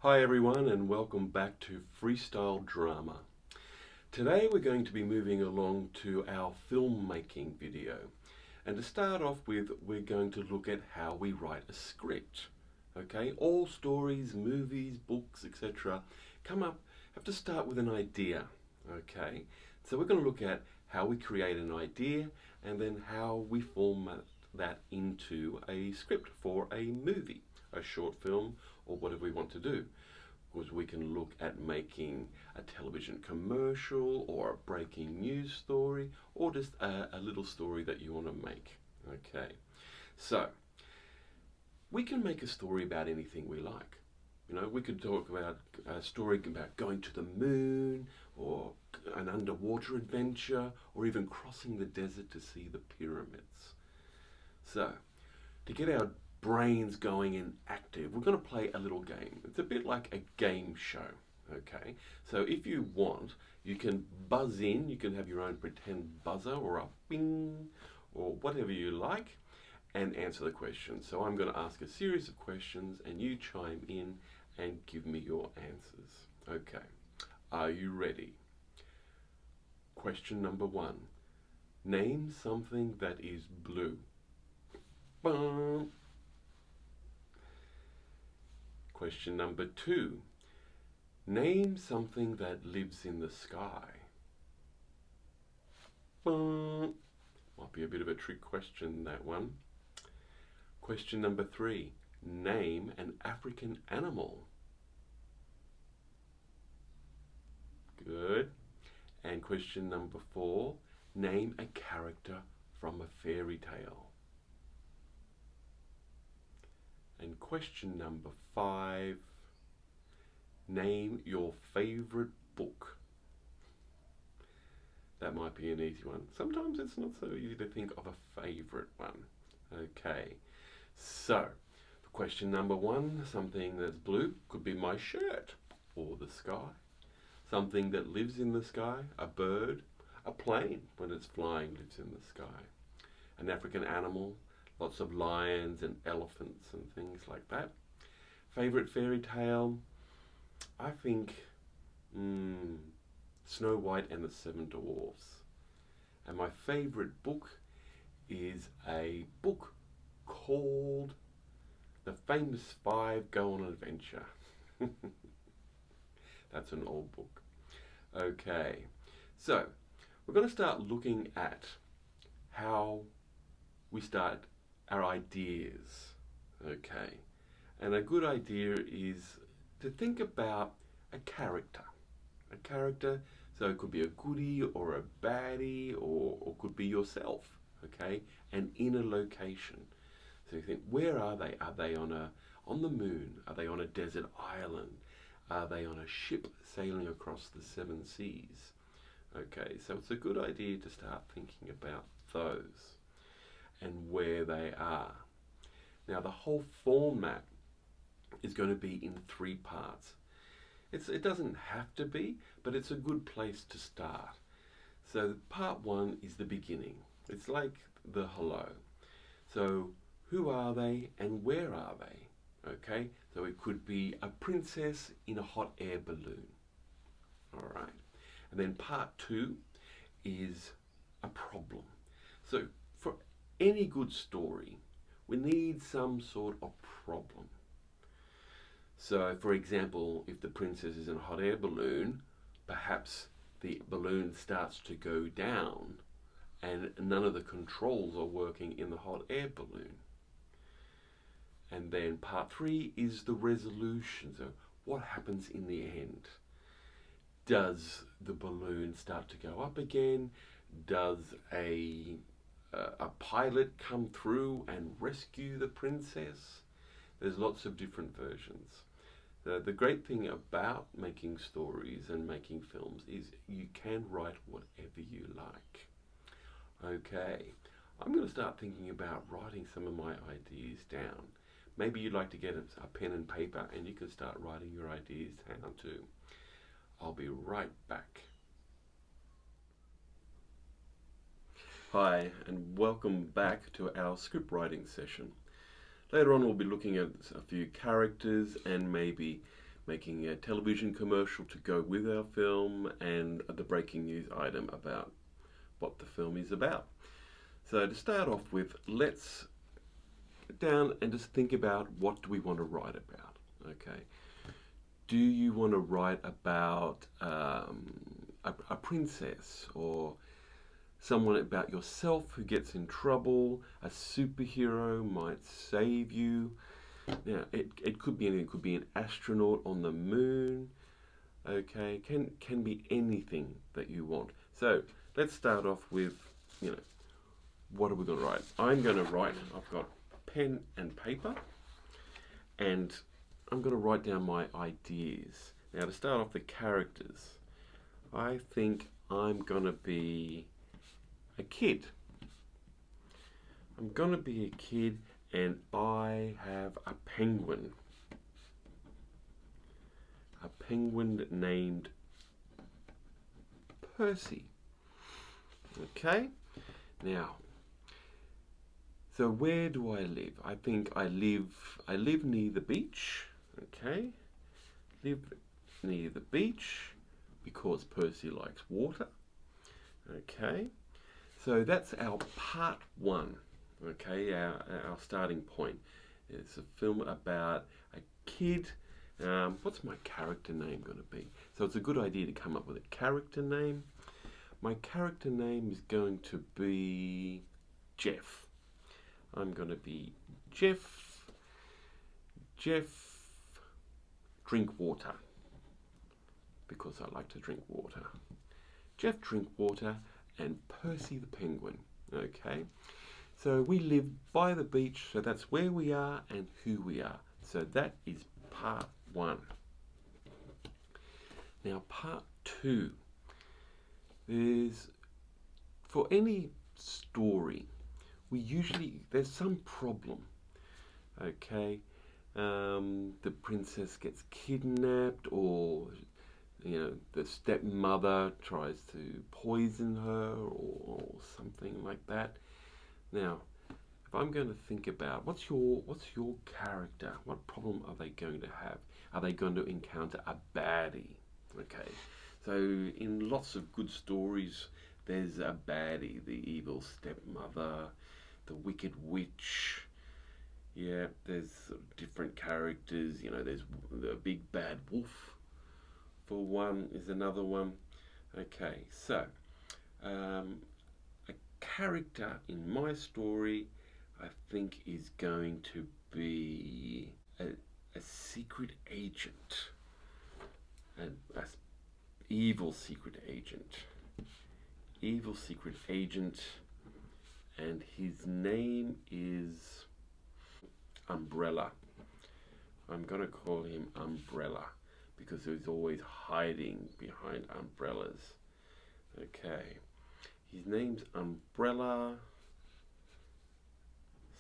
Hi everyone and welcome back to Freestyle Drama. Today we're going to be moving along to our filmmaking video. And to start off with, we're going to look at how we write a script. Okay, all stories, movies, books, etc. have to start with an idea. Okay, so we're going to look at how we create an idea and then how we format that into a script for a movie, a short film, or whatever we want to do. Because we can look at making a television commercial or a breaking news story or just a little story that you want to make. Okay, so we can make a story about anything we like. You know, we could talk about a story about going to the moon or an underwater adventure or even crossing the desert to see the pyramids. So, to get our brains going and active, we're going to play a little game. It's a bit like a game show. Okay, so if you want, you can buzz in, you can have your own pretend buzzer or a bing or whatever you like and answer the question. So I'm going to ask a series of questions and you chime in and give me your answers. Okay, are you ready? Question number 1. Name something that is blue. Bum. Question number 2. Name something that lives in the sky. Bum. Might be a bit of a trick question, that one. Question number 3. Name an African animal. Good. And question number 4. Name a character from a fairy tale. And question number 5. Name your favorite book. That might be an easy one. Sometimes it's not so easy to think of a favorite one. Okay, so for question number 1, something that's blue could be my shirt or the sky. Something that lives in the sky, a bird, a plane when it's flying lives in the sky. An African animal, lots of lions and elephants and things like that. Favorite fairy tale, I think Snow White and the Seven Dwarfs. And my favorite book is a book called The Famous Five Go on an Adventure. That's an old book. Okay, so we're going to start looking at how we start our ideas. Okay, and a good idea is to think about a character. A character, so it could be a goodie or a baddie or could be yourself, okay, and in a location. So you think, where are they? Are they on the moon? Are they on a desert island? Are they on a ship sailing across the 7 seas? Okay, so it's a good idea to start thinking about those and where they are. Now the whole format is going to be in 3 parts. It doesn't have to be, but it's a good place to start. So part 1 is the beginning. It's like the hello. So who are they and where are they? Okay, so it could be a princess in a hot air balloon. All right, and then part 2 is a problem. So for any good story, we need some sort of problem. So for example, if the princess is in a hot air balloon, perhaps the balloon starts to go down and none of the controls are working in the hot air balloon. And then part 3 is the resolution. So what happens in the end? Does the balloon start to go up again? Does a pilot come through and rescue the princess? There's lots of different versions. The great thing about making stories and making films is you can write whatever you like. Okay, I'm going to start thinking about writing some of my ideas down. Maybe you'd like to get a pen and paper and you can start writing your ideas down too. I'll be right back. Hi, and welcome back to our script writing session. Later on we'll be looking at a few characters and maybe making a television commercial to go with our film, and the breaking news item about what the film is about. So to start off with, let's get down and just think about, what do we want to write about? Okay. Do you want to write about a princess, or someone about yourself who gets in trouble? A superhero might save you. Now, it could be anything. It could be an astronaut on the moon. Okay, can be anything that you want. So let's start off with, what are we going to write? I'm going to write. I've got pen and paper, and I'm going to write down my ideas. Now, to start off, the characters. I think I'm going to be a kid. I'm going to be a kid, and I have a penguin. A penguin named Percy. Okay? Now, so where do I live? I think I live near the beach. Okay? Live near the beach because Percy likes water. Okay? So that's our part one. Okay, our starting point. It's a film about a kid. What's my character name going to be? So it's a good idea to come up with a character name. My character name is going to be Jeff. I'm going to be Jeff. Jeff Drinkwater, because I like to drink water. Jeff Drinkwater and Percy the penguin. Okay, so we live by the beach, so that's where we are and who we are. So that is part one. Now, part two is, for any story, there's some problem. Okay, the princess gets kidnapped, or the stepmother tries to poison her, or something like that. Now, if I'm going to think about, what's your character? What problem are they going to have? Are they going to encounter a baddie? Okay, so in lots of good stories, there's a baddie, the evil stepmother, the wicked witch. Yeah, there's different characters. There's the big bad wolf, for one, is another one. Okay, so a character in my story, I think, is going to be a secret agent, an evil secret agent, and his name is Umbrella. I'm going to call him Umbrella because he's always hiding behind umbrellas. Okay, his name's Umbrella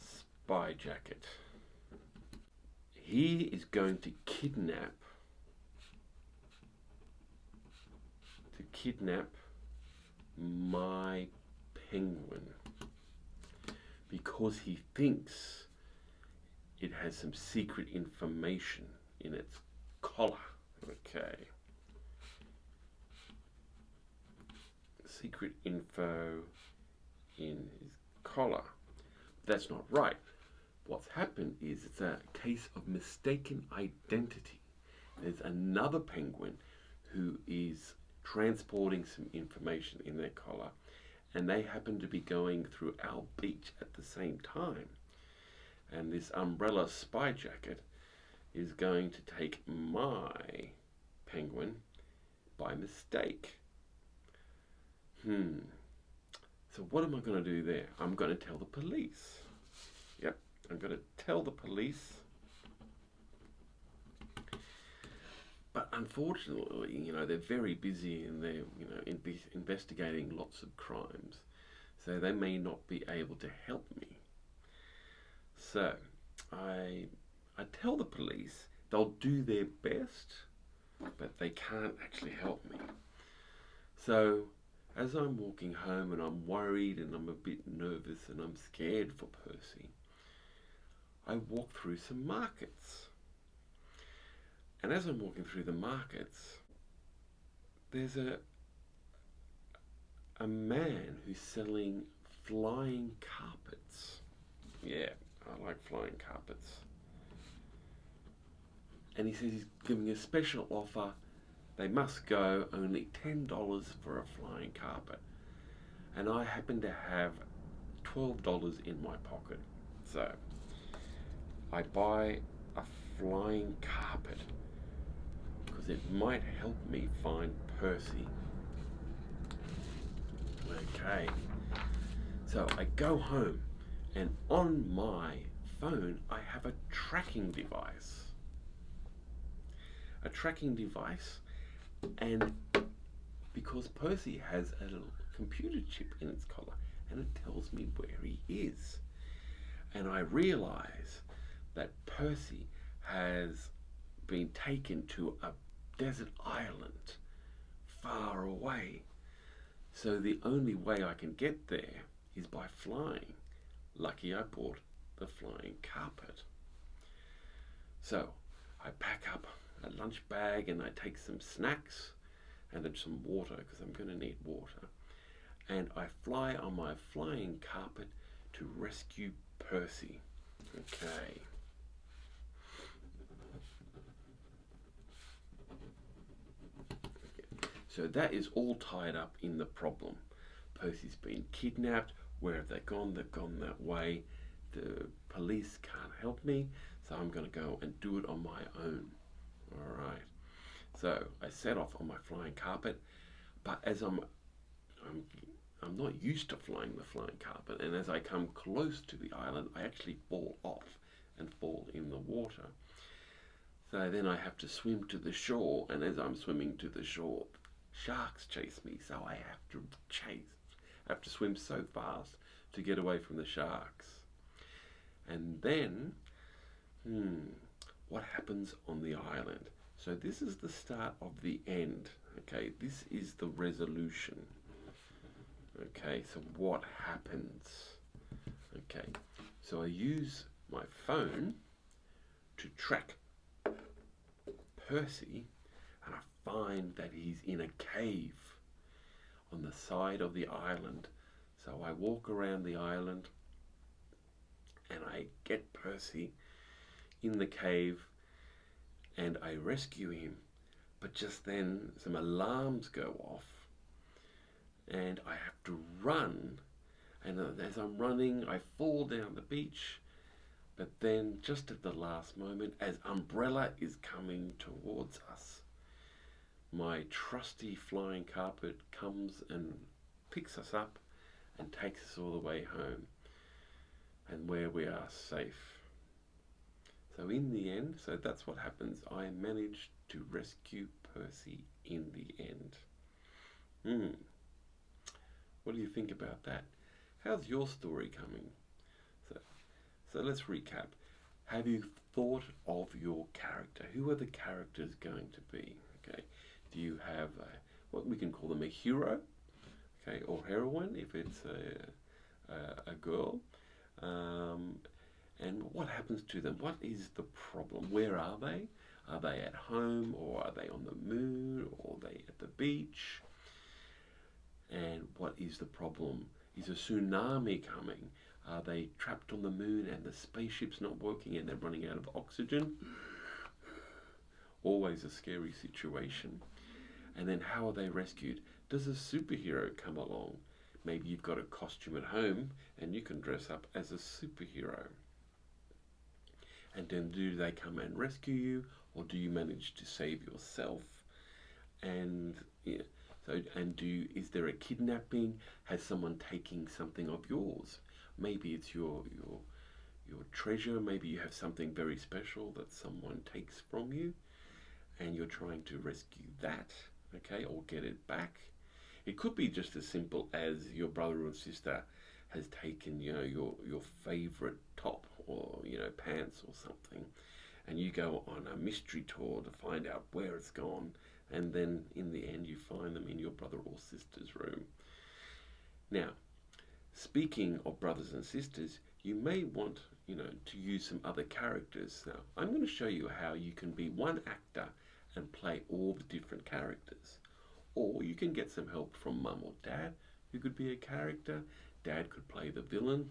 Spy Jacket. He is going to kidnap my penguin because he thinks it has some secret information in its collar. Okay. Secret info in his collar. That's not right. What's happened is it's a case of mistaken identity. There's another penguin who is transporting some information in their collar, and they happen to be going through our beach at the same time. And this Umbrella Spy Jacket is going to take my penguin by mistake. So what am I going to do there? I'm going to tell the police. Yep, I'm going to tell the police. But unfortunately, they're very busy and they're, investigating lots of crimes. So they may not be able to help me. So I tell the police. They'll do their best, but they can't actually help me. So as I'm walking home and I'm worried and I'm a bit nervous and I'm scared for Percy, I walk through some markets. And as I'm walking through the markets, there's a man who's selling flying carpets. Yeah, I like flying carpets. And he says he's giving a special offer. They must go, only $10 for a flying carpet. And I happen to have $12 in my pocket. So I buy a flying carpet because it might help me find Percy. Okay, so I go home, and on my phone I have a tracking device. And because Percy has a little computer chip in its collar, and it tells me where he is. And I realize that Percy has been taken to a desert island far away. So the only way I can get there is by flying. Lucky I bought the flying carpet. So I pack up a lunch bag and I take some snacks and then some water because I'm going to need water. And I fly on my flying carpet to rescue Percy. Okay. So that is all tied up in the problem. Percy's been kidnapped. Where have they gone? They've gone that way. The police can't help me, so I'm going to go and do it on my own. All right. So I set off on my flying carpet, but as I'm not used to flying the flying carpet, and as I come close to the island, I actually fall off and fall in the water. So then I have to swim to the shore, and as I'm swimming to the shore, sharks chase me, so I have to swim so fast to get away from the sharks. And then, what happens on the island? So this is the start of the end. Okay, this is the resolution. Okay, so what happens? Okay, so I use my phone to track Percy, and I find that he's in a cave on the side of the island. So I walk around the island and I get Percy in the cave and I rescue him. But just then some alarms go off and I have to run, and as I'm running I fall down the beach. But then just at the last moment, as Umbrella is coming towards us, my trusty flying carpet comes and picks us up and takes us all the way home, and where we are safe. So in the end, so that's what happens. I managed to rescue Percy in the end. What do you think about that? How's your story coming? So let's recap. Have you thought of your character? Who are the characters going to be? Okay. Do you have what we can call them a hero, okay, or heroine if it's a girl? And what happens to them? What is the problem? Where are they? Are they at home, or are they on the moon, or are they at the beach? And what is the problem? Is a tsunami coming? Are they trapped on the moon and the spaceship's not working and they're running out of oxygen? Always a scary situation. And then how are they rescued? Does a superhero come along? Maybe you've got a costume at home and you can dress up as a superhero. And then do they come and rescue you, or do you manage to save yourself? And yeah, is there a kidnapping? Has someone taken something of yours? Maybe it's your treasure. Maybe you have something very special that someone takes from you, and you're trying to rescue that, okay, or get it back. It could be just as simple as your brother or sister has taken, your favorite top or pants or something, and you go on a mystery tour to find out where it's gone, and then in the end you find them in your brother or sister's room. Now, speaking of brothers and sisters, you may want, to use some other characters. Now, I'm going to show you how you can be one actor and play all the different characters. Or you can get some help from mum or dad, who could be a character. Dad could play the villain.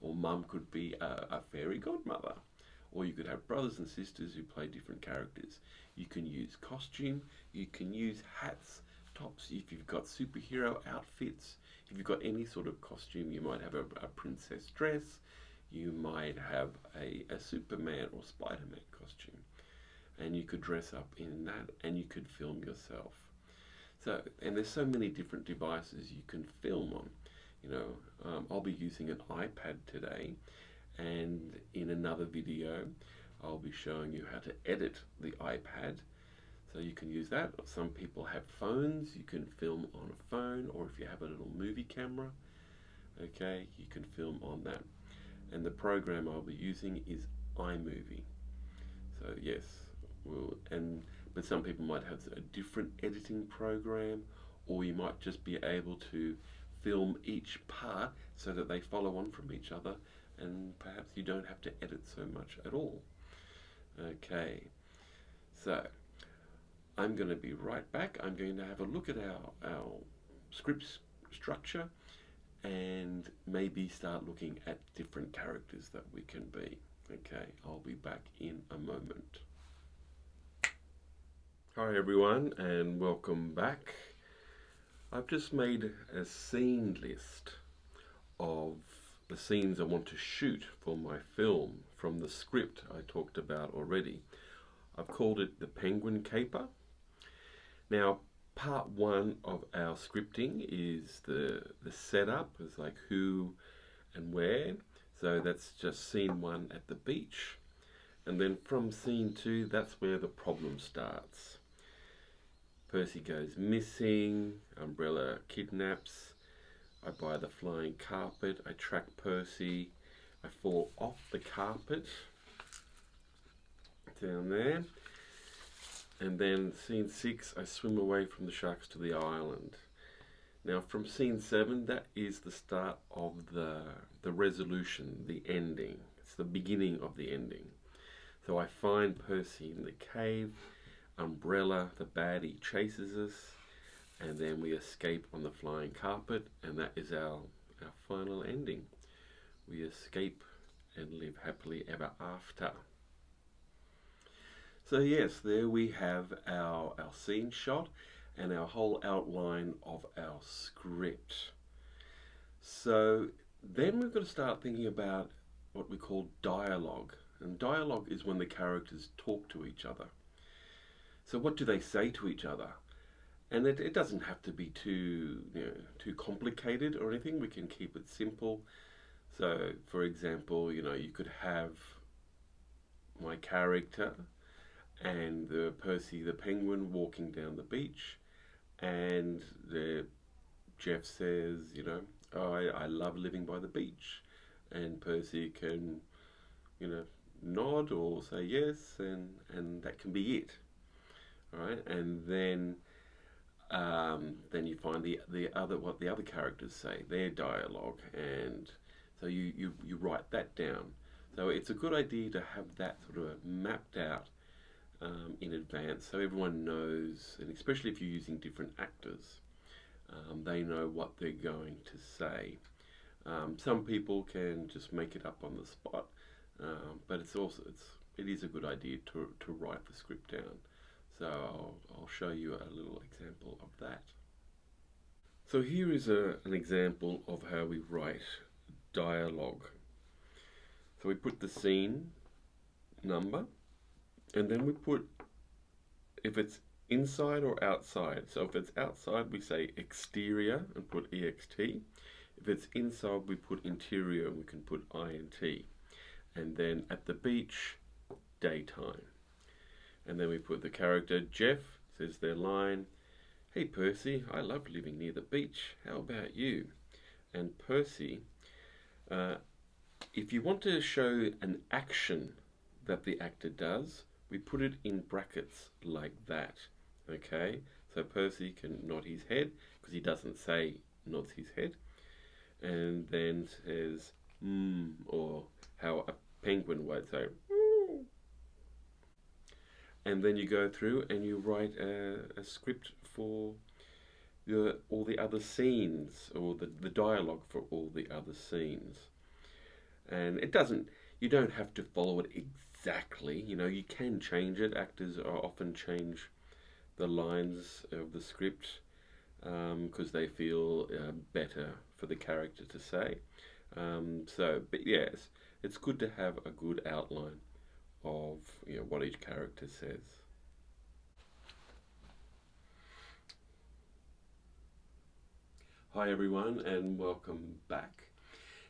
Or mum could be a fairy godmother. Or you could have brothers and sisters who play different characters. You can use costume, you can use hats, tops, if you've got superhero outfits, if you've got any sort of costume, you might have a princess dress, you might have a Superman or Spider-Man costume. And you could dress up in that and you could film yourself. So, and there's so many different devices you can film on. I'll be using an iPad today, and in another video I'll be showing you how to edit the iPad. So you can use that. Some people have phones, you can film on a phone, or if you have a little movie camera, okay, you can film on that. And the program I'll be using is iMovie. So yes, but some people might have a different editing program, or you might just be able to film each part so that they follow on from each other, and perhaps you don't have to edit so much at all. Okay, so I'm going to be right back. I'm going to have a look at our script structure and maybe start looking at different characters that we can be. Okay, I'll be back in a moment. Hi everyone, and welcome back. I've just made a scene list of the scenes I want to shoot for my film from the script I talked about already. I've called it the Penguin Caper. Now, part one of our scripting is the setup, is like who and where. So that's just scene one at the beach. And then from scene two, that's where the problem starts. Percy goes missing, Umbrella kidnaps, I buy the flying carpet, I track Percy, I fall off the carpet down there, and then scene 6, I swim away from the sharks to the island. Now from scene 7, that is the start of the resolution, the ending. It's the beginning of the ending. So I find Percy in the cave, Umbrella, the baddie, chases us, and then we escape on the flying carpet, and that is our final ending. We escape and live happily ever after. So yes, there we have our scene shot and our whole outline of our script. So then we've got to start thinking about what we call dialogue. And dialogue is when the characters talk to each other. So what do they say to each other? And it doesn't have to be too complicated or anything. We can keep it simple. So for example, you could have my character and Percy the penguin walking down the beach, and Jeff says, oh, I love living by the beach, and Percy can, nod or say yes, and that can be it. All right, and then you find what the other characters say, their dialogue, and so you write that down. So it's a good idea to have that sort of mapped out in advance, so everyone knows, and especially if you're using different actors, they know what they're going to say. Some people can just make it up on the spot, but it is a good idea to write the script down. So I'll show you a little example of that. So here is an example of how we write dialogue. So we put the scene number, and then we put if it's inside or outside. So if it's outside, we say exterior and put EXT. If it's inside, we put interior and we can put INT. And then at the beach, daytime. And then we put the character Jeff, says their line, hey Percy, I love living near the beach, how about you? And Percy, if you want to show an action that the actor does, we put it in brackets like that, okay? So Percy can nod his head, because he doesn't say nods his head. and then says or how a penguin would say mm. And then you go through and you write a script for all the other scenes, or the dialogue for all the other scenes. And you don't have to follow it exactly, you can change it. Actors often change the lines of the script because they feel better for the character to say. But yes, it's good to have a good outline of what each character says. Hi everyone, and welcome back.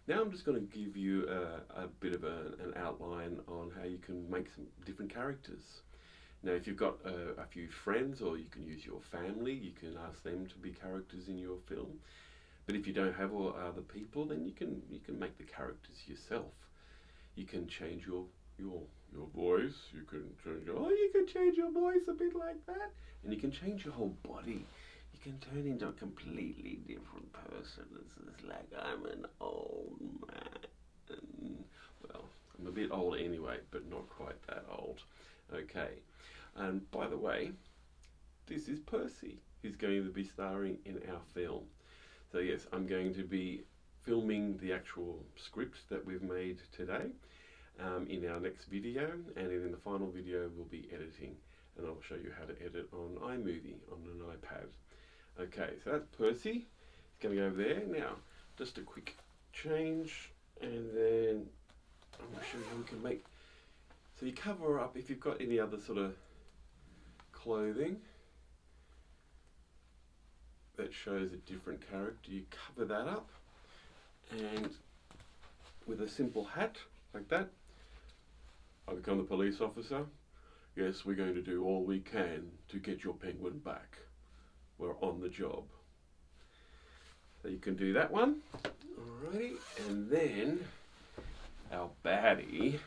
Now I'm just going to give you a bit of an outline on how you can make some different characters. Now if you've got a few friends, or you can use your family, you can ask them to be characters in your film. But if you don't have all other people, then you can make the characters yourself. You can change your voice. You can change your voice a bit like that, and you can change your whole body. You can turn into a completely different person. It's like, I'm an old man. Well, I'm a bit old anyway, but not quite that old. Okay, and by the way, this is Percy. He's going to be starring in our film. So yes, I'm going to be filming the actual script that we've made today in our next video, and in the final video we'll be editing, and I'll show you how to edit on iMovie on an iPad. Okay, so that's Percy. He's going to go over there. Now, just a quick change, and then I'm going to show you how we can make. So you cover up, if you've got any other sort of clothing that shows a different character, you cover that up, and with a simple hat like that, I become the police officer. Yes, we're going to do all we can to get your penguin back. We're on the job. So you can do that one. Alrighty, and then our baddie,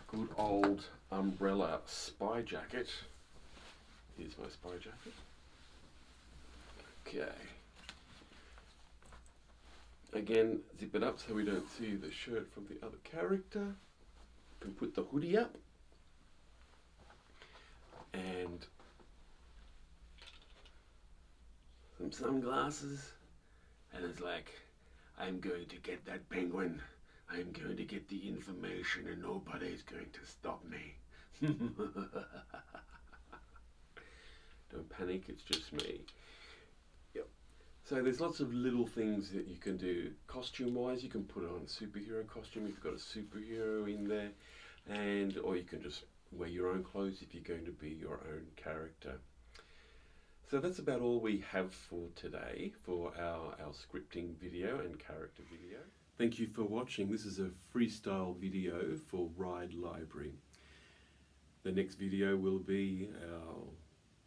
good old umbrella spy jacket. Here's my spy jacket. Okay. Again, zip it up so we don't see the shirt from the other character. You can put the hoodie up. And some sunglasses, and it's like, I'm going to get that penguin. I'm going to get the information, and nobody's going to stop me. Don't panic, it's just me. Yep. So there's lots of little things that you can do. Costume-wise, you can put on a superhero costume if you've got a superhero in there, or you can just wear your own clothes if you're going to be your own character. So that's about all we have for today for our scripting video and character video. Thank you for watching. This is a freestyle video for Ride Library. The next video will be our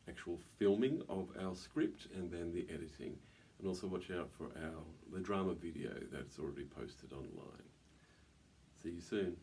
actual filming of our script, and then the editing. And also watch out for the drama video that's already posted online. See you soon.